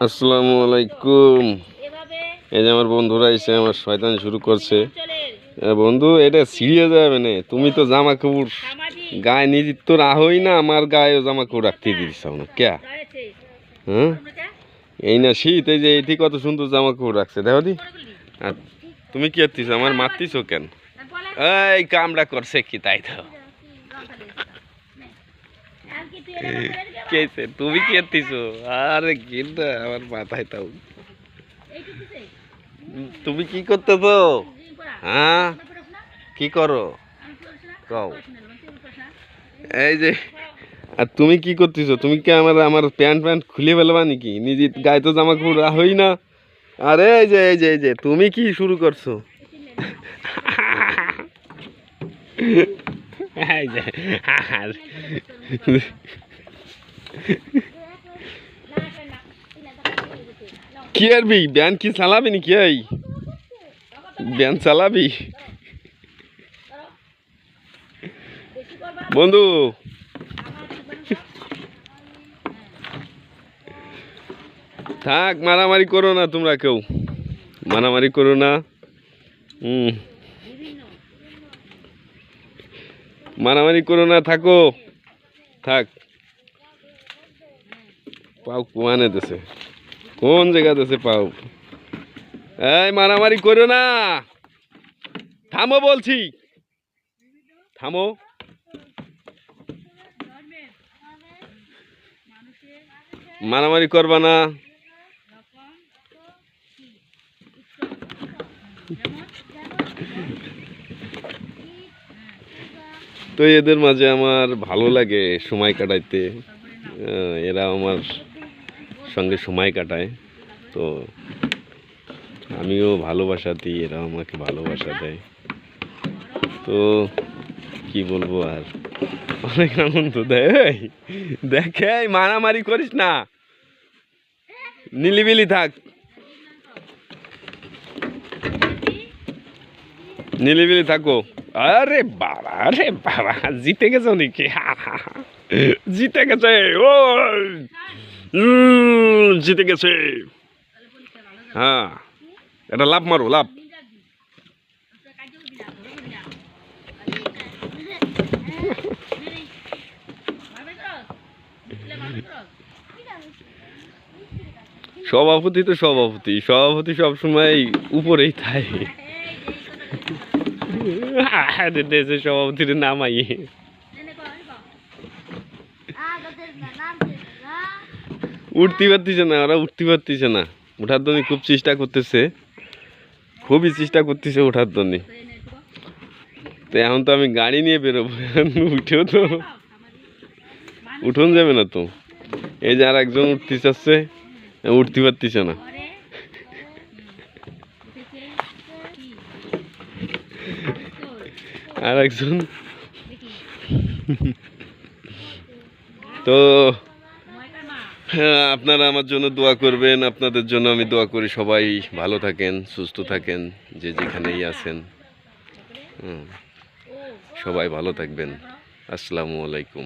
আসসালামু আলাইকুম। এই যে আমার বন্ধুরা এসে আমার শয়তান শুরু করছে। বন্ধু, এটা ছিঁড়ে যাবে না। তুমি তো জামা কাপড় গায়ে নিজে তো রাহই না, আমার গায়ে জামা কাপড় রাখতে দিচ্ছ না কে? হ্যাঁ, এই না শীত, এই যে এইটি কত সুন্দর জামা কাপড় রাখছে দেখো দি। আর তুমি কি করতেছ? আমার মারতিছ কেন? এই কামড়া করছে কি তাই তো? কেছে তুমি কি করতেছ? আরে কিনা আমার মাথায় তাও। তুমি কি করতেছো? হ্যাঁ, কি করো কও? এই যে, আর তুমি কি করতেছো? তুমি কি আমার প্যান্ট প্যান্ট খুলে ফেলবা নাকি? নিজে গায়ে তো জামা কাপড় হই না। আরে এই যে তুমি কি শুরু করছো? এই যে কি আরবি ব্যান কি চালাবি নাকি? এই ব্যান চালাবি বন্ধু? থাক, মারামারি করো না তোমরা, কেউ মারামারি করো না। মারামারি করো না, থাকো থাক। পাও কোয়ানে দেছে, কোন জায়গা দেছে পাও? এই মারামারি করো না, থামো বলছি, থামো। মারামারি করবা না। তো এদের মাঝে আমার ভালো লাগে সময় কাটাইতে। এরা আমার সঙ্গে সময় কাটায়, তো আমিও ভালোবাসা দিই, এরা আমাকে ভালোবাসা দেয়। তো কি বলবো আর, অনেক আনন্দ দেয়। দেখে মারামারি করিস না, নিলিবিলি থাক, নিলিবিলি থাকো। আরে বাবা জিতে গেছো নাকি? জিতে গেছে, ও জিতে গেছে। হ্যাঁ, এটা লাভ মারো, লাভ। সভাপতি তো সভাপতি, সভাপতি সবসময় উপরেই থাকে। দেশে সভাপতির নামাই উঠতে পারতেছে না, ওরা উঠতে পারতেছে না। ওঠার জন্য খুব চেষ্টা করতেছে, খুবই চেষ্টা করতেছে ওঠার জন্য। তো এখন তো আমি গাড়ি নিয়ে বেরোবো, উঠেও তো উঠোন যাবে না তো। এই যে আর একজন উঠতে চাচ্ছে, উঠতে পারতেছে না। আর একজন তো আপনারা আমার জন্য দোয়া করবেন, আপনাদের জন্য আমি দোয়া করি। সবাই ভালো থাকেন, সুস্থ থাকেন, যে যেখানেই আছেন। সবাই ভালো থাকবেন। আসসালামু আলাইকুম।